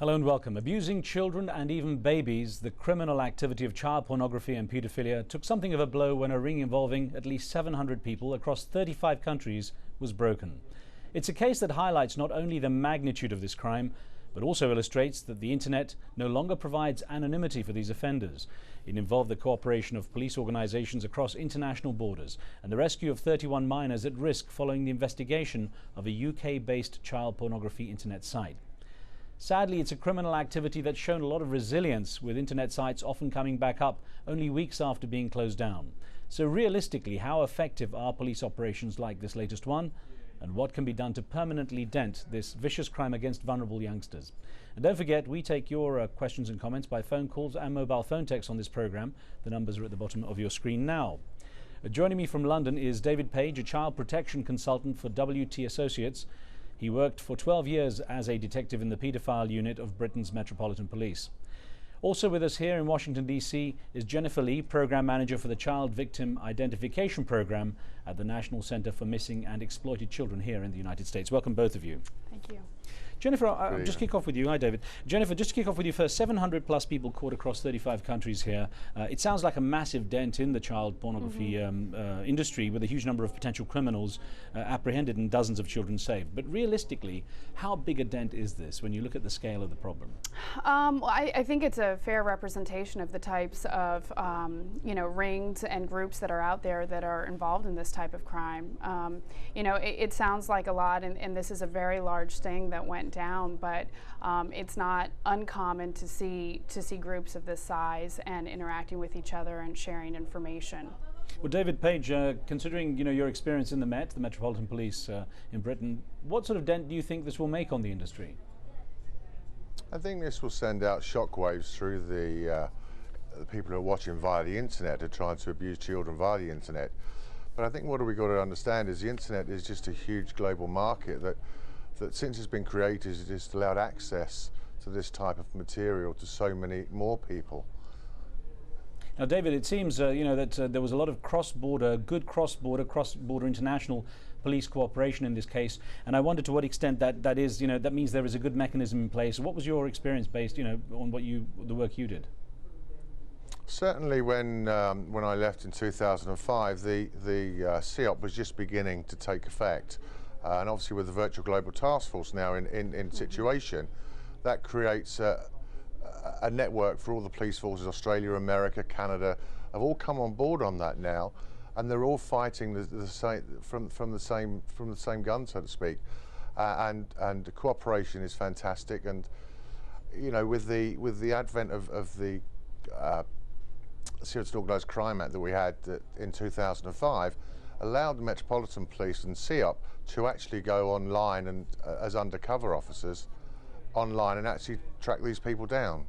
Hello and welcome. Abusing children and even babies, the criminal activity of child pornography and paedophilia took something of a blow when a ring involving at least 700 people across 35 countries was broken. It's a case that highlights not only the magnitude of this crime, but also illustrates that the internet no longer provides anonymity for these offenders. It involved the cooperation of police organizations across international borders and the rescue of 31 minors at risk following the investigation of a UK-based child pornography internet site. Sadly, it's a criminal activity that's shown a lot of resilience, with internet sites often coming back up only weeks after being closed down. So realistically, how effective are police operations like this latest one? And what can be done to permanently dent this vicious crime against vulnerable youngsters? And don't forget, we take your questions and comments by phone calls and mobile phone texts on this program. The numbers are at the bottom of your screen now. Joining me from London is David Page, a child protection consultant for WT Associates. He worked for 12 years as a detective in the paedophile unit of Britain's Metropolitan Police. Also with us here in Washington, D.C. is Jennifer Lee, Program Manager for the Child Victim Identification Program at the National Center for Missing and Exploited Children here in the United States. Welcome, both of you. Thank you. Jennifer, I'll just kick off with you. Hi, David. Jennifer, just to kick off with you first, 700 plus people caught across 35 countries here. It sounds like a massive dent in the child pornography industry, with a huge number of potential criminals apprehended and dozens of children saved. But realistically, how big a dent is this when you look at the scale of the problem? Well, I think it's a fair representation of the types of rings and groups that are out there that are involved in this type of crime. It sounds like a lot, and this is a very large sting that went down, but it's not uncommon to see groups of this size and interacting with each other and sharing information. Well, David Page, considering your experience in the Met, the Metropolitan Police in Britain, what sort of dent do you think this will make on the industry? I think this will send out shockwaves through the people who are watching via the internet, who are trying to abuse children via the internet. But I think what we've got to understand is the internet is just a huge global market that since it's been created, it's just allowed access to this type of material to so many more people. Now, David, it seems that there was a lot of cross-border international police cooperation in this case, and I wonder to what extent that is, that means there is a good mechanism in place. What was your experience based, on the work you did? Certainly, when I left in 2005, the CEOP was just beginning to take effect. And obviously with the Virtual Global Task Force now in situation, that creates a network for all the police forces. Australia, America, Canada have all come on board on that now, and they're all fighting from the same gun, so to speak. And the cooperation is fantastic. And with the advent of the Serious and Organised Crime Act that we had in 2005, allowed the Metropolitan Police and CEOP to actually go online and as undercover officers online and actually track these people down.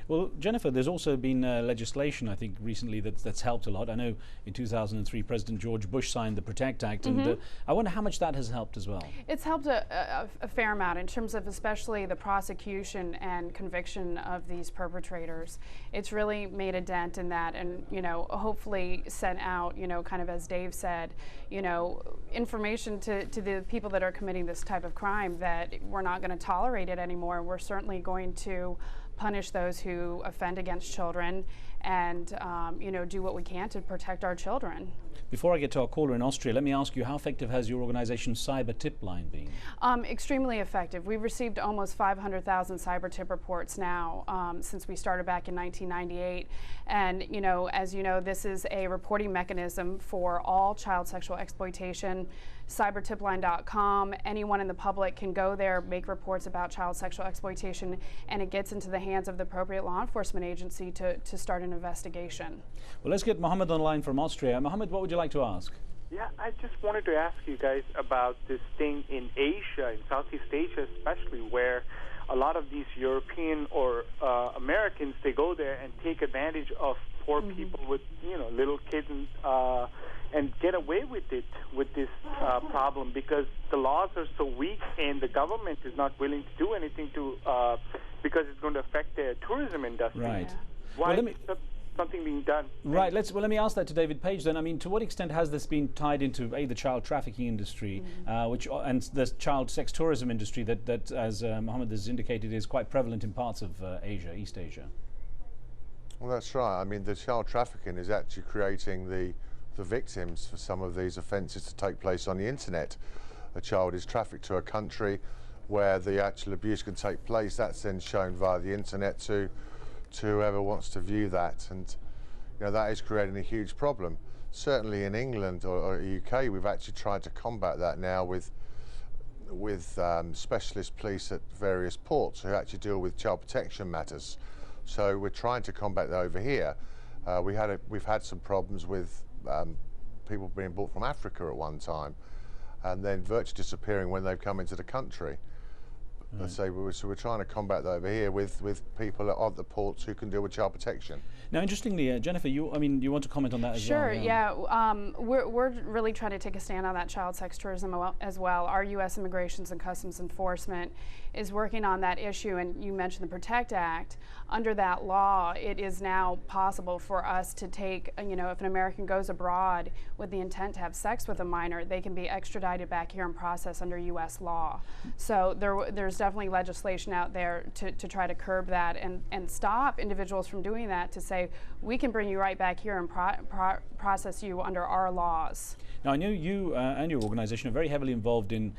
Well, Jennifer, there's also been legislation, I think, recently that's helped a lot. I know in 2003, President George Bush signed the PROTECT Act, and I wonder how much that has helped as well. It's helped a fair amount in terms of especially the prosecution and conviction of these perpetrators. It's really made a dent in that, and hopefully sent out, kind of as Dave said, information to the people that are committing this type of crime that we're not going to tolerate it anymore. We're certainly going to punish those who offend against children, and do what we can to protect our children. Before I get to our caller in Austria, let me ask you, how effective has your organization's cyber tip line been? Extremely effective. We've received almost 500,000 cyber tip reports now since we started back in 1998. And as you know, this is a reporting mechanism for all child sexual exploitation. Cybertipline.com, anyone in the public can go there, make reports about child sexual exploitation, and it gets into the hands of the appropriate law enforcement agency to start an investigation. Well, let's get Mohammed on the line from Austria. Mohammed, what would you like to ask? Yeah, I just wanted to ask you guys about this thing in Asia, in Southeast Asia especially, where a lot of these European or Americans, they go there and take advantage of poor people with, little kids and get away with it, with this problem, because the laws are so weak and the government is not willing to do anything to, because it's going to affect their tourism industry. Right. Why, well, something being done. Right. Well, let me ask that to David Page then. I mean, to what extent has this been tied into the child trafficking industry, and the child sex tourism industry that as Mohammed has indicated, is quite prevalent in parts of Asia, East Asia? Well, that's right. I mean, the child trafficking is actually creating the victims for some of these offences to take place on the internet. A child is trafficked to a country where the actual abuse can take place. That's then shown via the internet to whoever wants to view that, and that is creating a huge problem. Certainly in England or UK, we've actually tried to combat that now with specialist police at various ports who actually deal with child protection matters. So we're trying to combat that over here. We've had some problems with people being brought from Africa at one time, and then virtually disappearing when they've come into the country. So we're trying to combat that over here with people at the ports who can deal with child protection. Now, interestingly, Jennifer, you want to comment on that as well? Sure, yeah. We're really trying to take a stand on that child sex tourism as well. Our U.S. Immigrations and Customs Enforcement is working on that issue, and you mentioned the PROTECT Act. Under that law, it is now possible for us to take, if an American goes abroad with the intent to have sex with a minor, they can be extradited back here and processed under U.S. law. So there's definitely legislation out there to try to curb that and stop individuals from doing that, to say, we can bring you right back here and process you under our laws. Now, I know you and your organization are very heavily involved in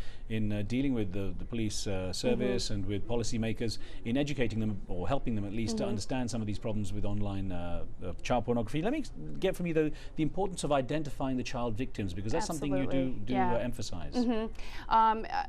dealing with the police service and with policymakers in educating them, or helping them at least, to understand some of these problems with online child pornography. Let me get from you, though, the importance of identifying the child victims, because that's something you do emphasize.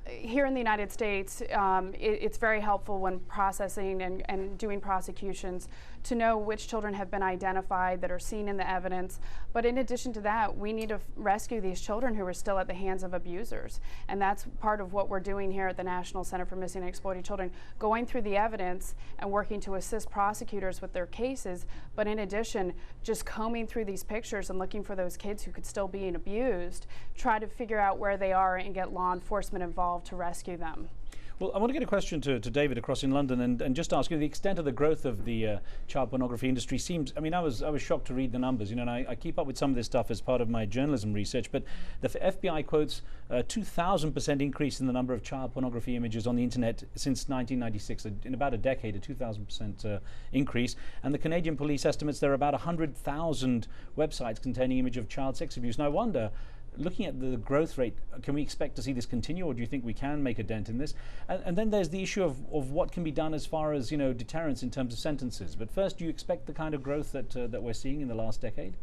Here in the United States, it's very helpful when processing and doing prosecutions to know which children have been identified that are seen in the evidence. But in addition to that, we need to rescue these children who are still at the hands of abusers. And that's part of what we're doing here at the National Center for Missing and Exploited Children, going through the evidence and working to assist prosecutors with their cases. But in addition, just combing through these pictures and looking for those kids who could still be abused, try to figure out where they are and get law enforcement involved to rescue them. Well, I want to get a question to David across in London, and just ask you, the extent of the growth of the child pornography industry seems, I mean, I was shocked to read the numbers, and I keep up with some of this stuff as part of my journalism research, but the FBI quotes a 2,000% increase in the number of child pornography images on the internet since 1996, in about a decade, a 2,000% increase, and the Canadian police estimates there are about 100,000 websites containing image of child sex abuse. And I wonder, looking at the growth rate, can we expect to see this continue, or do you think we can make a dent in this? And then there's the issue of what can be done as far as deterrence in terms of sentences. But first, do you expect the kind of growth that we're seeing in the last decade?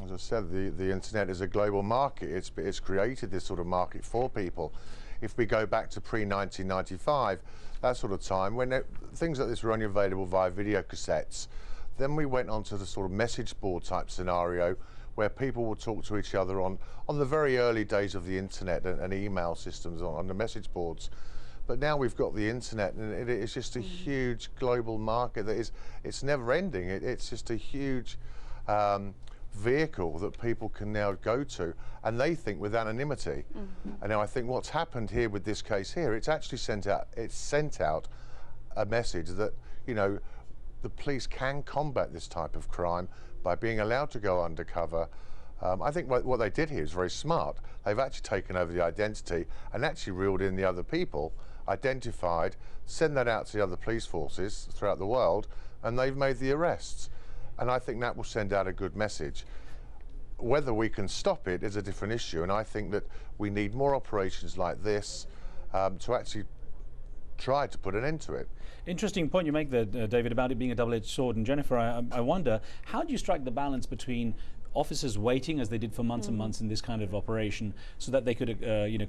As I said, the internet is a global market. It's created this sort of market for people. If we go back to pre-1995, that sort of time, when things like this were only available via video cassettes, then we went on to the sort of message board type scenario, where people would talk to each other on the very early days of the internet and email systems on the message boards. But now we've got the internet, and it's just a huge global market that it's never ending. It's just a huge vehicle that people can now go to, and they think with anonymity. And now I think what's happened here with this case here, it's actually sent out a message that the police can combat this type of crime by being allowed to go undercover. I think what they did here is very smart. They've actually taken over the identity and actually reeled in the other people, identified, sent that out to the other police forces throughout the world, and they've made the arrests. And I think that will send out a good message. Whether we can stop it is a different issue, and I think that we need more operations like this to actually try to put an end to it. Interesting point you make there, David, about it being a double-edged sword. And Jennifer, I wonder, how do you strike the balance between officers waiting, as they did for months and months in this kind of operation, so that they could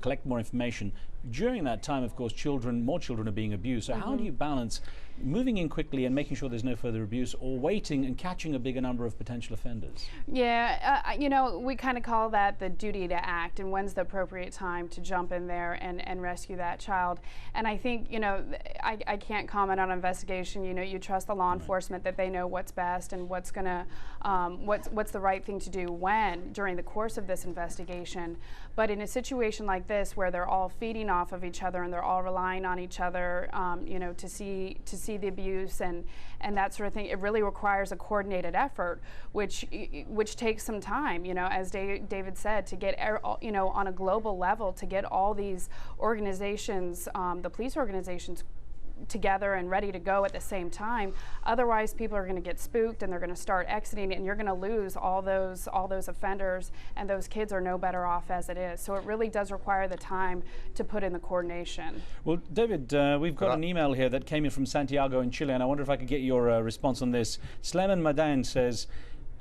collect more information? During that time, of course, more children are being abused. So how do you balance moving in quickly and making sure there's no further abuse, or waiting and catching a bigger number of potential offenders? Yeah, we kind of call that the duty to act, and when's the appropriate time to jump in there and rescue that child. And I think, I can't comment on an investigation. You trust the law enforcement that they know what's best and what's gonna, what's the right thing to do when during the course of this investigation. But in a situation like this, where they're all feeding off of each other and they're all relying on each other, to see see the abuse and that sort of thing. It really requires a coordinated effort, which takes some time, as David said, to get, on a global level, to get all these organizations, the police organizations, together and ready to go at the same time. Otherwise, people are going to get spooked and they're going to start exiting, and you're going to lose all those offenders, and those kids are no better off as it is. So it really does require the time to put in the coordination. Well, David, we've got an email here that came in from Santiago in Chile, and I wonder if I could get your response on this. Sleman Madan says,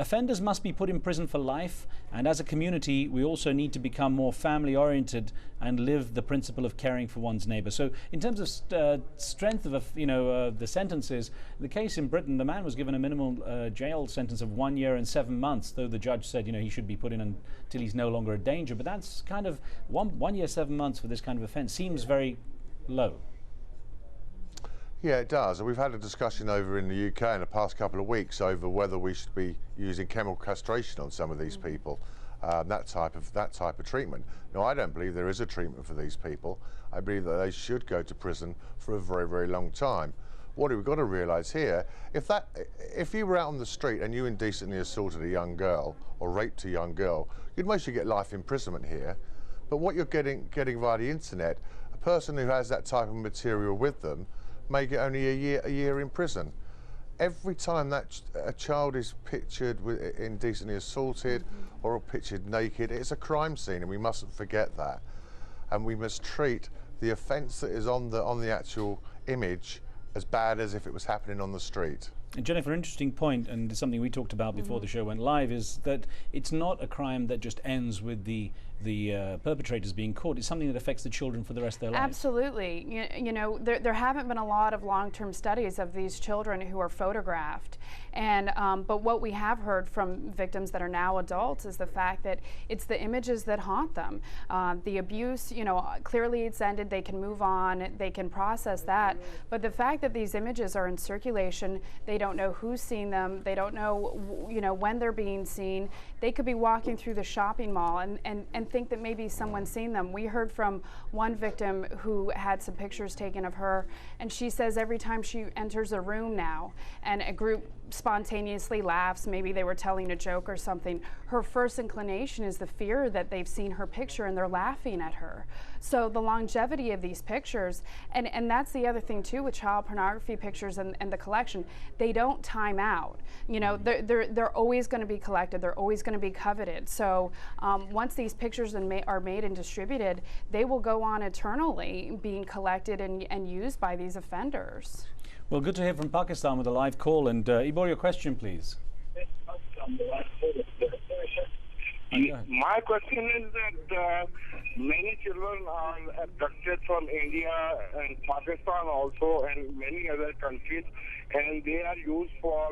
offenders must be put in prison for life, and as a community we also need to become more family oriented and live the principle of caring for one's neighbor. So in terms of strength of the sentences, the case in Britain, the man was given a minimal jail sentence of 1 year and 7 months, though the judge said he should be put in until he's no longer a danger. But that's kind of 1 year 7 months for this kind of offence seems very low. Yeah, it does. We've had a discussion over in the UK in the past couple of weeks over whether we should be using chemical castration on some of these people, that type of treatment. Now, I don't believe there is a treatment for these people. I believe that they should go to prison for a very, very long time. What we've got to realise here, if you were out on the street and you indecently assaulted a young girl or raped a young girl, you'd mostly get life imprisonment here. But what you're getting via the internet, a person who has that type of material with them may get only a year in prison. Every time that a child is pictured indecently assaulted or pictured naked, it's a crime scene, and we mustn't forget that. And we must treat the offence that is on the actual image as bad as if it was happening on the street. And Jennifer, an interesting point, and something we talked about before the show went live, is that it's not a crime that just ends with the perpetrators being caught. It's something that affects the children for the rest of their lives. Absolutely. There haven't been a lot of long-term studies of these children who are photographed, and but what we have heard from victims that are now adults is the fact that it's the images that haunt them. The abuse, clearly it's ended. They can move on. They can process that. But the fact that these images are in circulation, they don't know who's seen them. They don't know, when they're being seen. They could be walking through the shopping mall and think that maybe someone's seen them. We heard from one victim who had some pictures taken of her, and she says every time she enters a room now and a group spontaneously laughs, maybe they were telling a joke or something, her first inclination is the fear that they've seen her picture and they're laughing at her. So the longevity of these pictures, and that's the other thing too with child pornography pictures and the collection, they don't time out. They're always going to be collected, they're always going to be coveted. So once these pictures are made and distributed, they will go on eternally being collected and used by these offenders. Well, good to hear from Pakistan with a live call. And Ibor, your question, please. My question is that many children are abducted from India and Pakistan also, and many other countries, and they are used for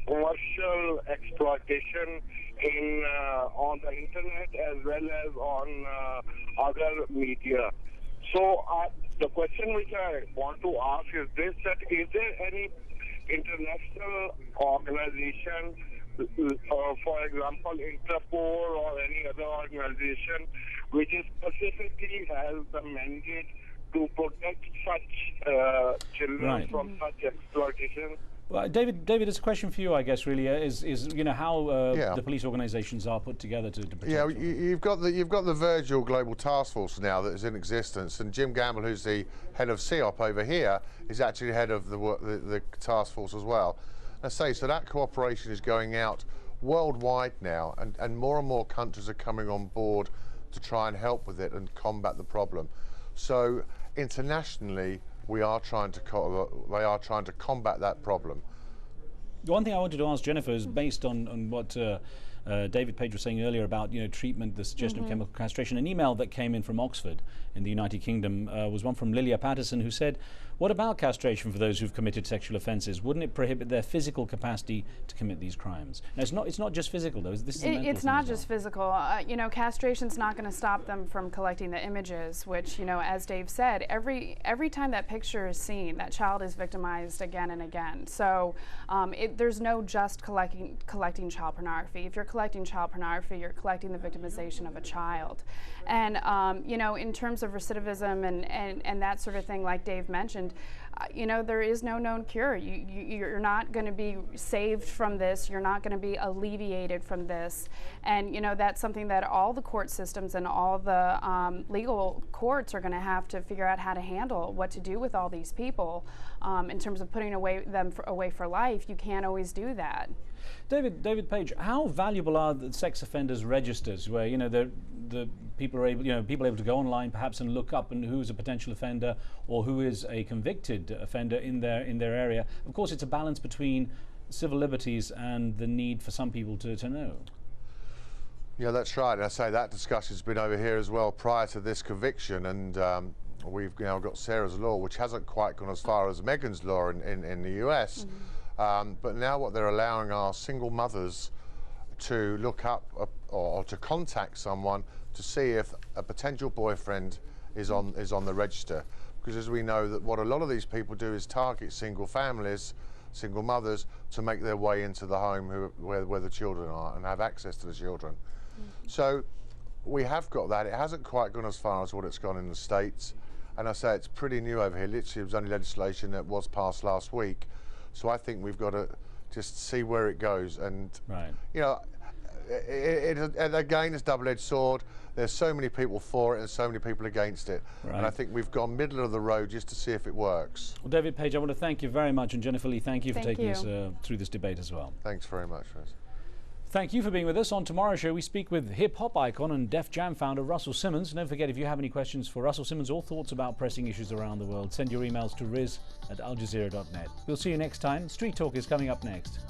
commercial exploitation on the internet as well as on other media. So the question which I want to ask is this, that is there any international organization, for example Interpol or any other organization, which is specifically has the mandate to protect such children from such exploitation? Well, David, it's a question for you, I guess. Really, is how the police organisations are put together to protect. Yeah, you've got the Virtual Global Task Force now that is in existence, and Jim Gamble, who's the head of CEOP over here, is actually head of the task force as well. I say so that cooperation is going out worldwide now, and more countries are coming on board to try and help with it and combat the problem. So internationally, they are trying to combat that problem. The one thing I wanted to ask Jennifer is based on what David Page was saying earlier about treatment, the suggestion of chemical castration. An email that came in from Oxford in the United Kingdom was one from Lilia Patterson, who said, "What about castration for those who've committed sexual offences? Wouldn't it prohibit their physical capacity to commit these crimes?" Now, it's not just physical though. This is it's not just physical. Castration's not going to stop them from collecting the images, which as Dave said, every time that picture is seen, that child is victimized again and again. So there's no just collecting child pornography. If you're collecting child pornography, you're collecting the victimization of a child. And in terms of recidivism and that sort of thing, like Dave mentioned, you know, there is no known cure. You're not going to be saved from this. You're not going to be alleviated from this. And, you know, that's something that all the court systems and all the legal courts are going to have to figure out how to handle, what to do with all these people. In terms of putting them away for life, you can't always do that. David Page, how valuable are the sex offenders registers, where, you know, the people are able, people are able to go online perhaps and look up and who's a potential offender or who is a convicted offender in their area? Of course, it's a balance between civil liberties and the need for some people to know. Yeah, that's right. I say that discussion's been over here as well prior to this conviction, and we've now got Sarah's law, which hasn't quite gone as far as Megan's law in the US. But now what they're allowing are single mothers to look up or to contact someone to see if a potential boyfriend is on the register. Because as we know, that what a lot of these people do is target single families, single mothers, to make their way into the home where the children are and have access to the children. So we have got that. It hasn't quite gone as far as what it's gone in the States. And I say it's pretty new over here. Literally, it was only legislation that was passed last week. So I think we've got to just see where it goes. And, you know, again, it's a double-edged sword. There's so many people for it and so many people against it. And I think we've gone middle of the road just to see if it works. Well, David Page, I want to thank you very much. And Jennifer Lee, thank you for taking us through this debate as well. Thanks very much, Rez. Thank you for being with us. On tomorrow's show, we speak with hip-hop icon and Def Jam founder Russell Simmons. Don't forget, if you have any questions for Russell Simmons or thoughts about pressing issues around the world, send your emails to riz@aljazeera.net. We'll see you next time. Street Talk is coming up next.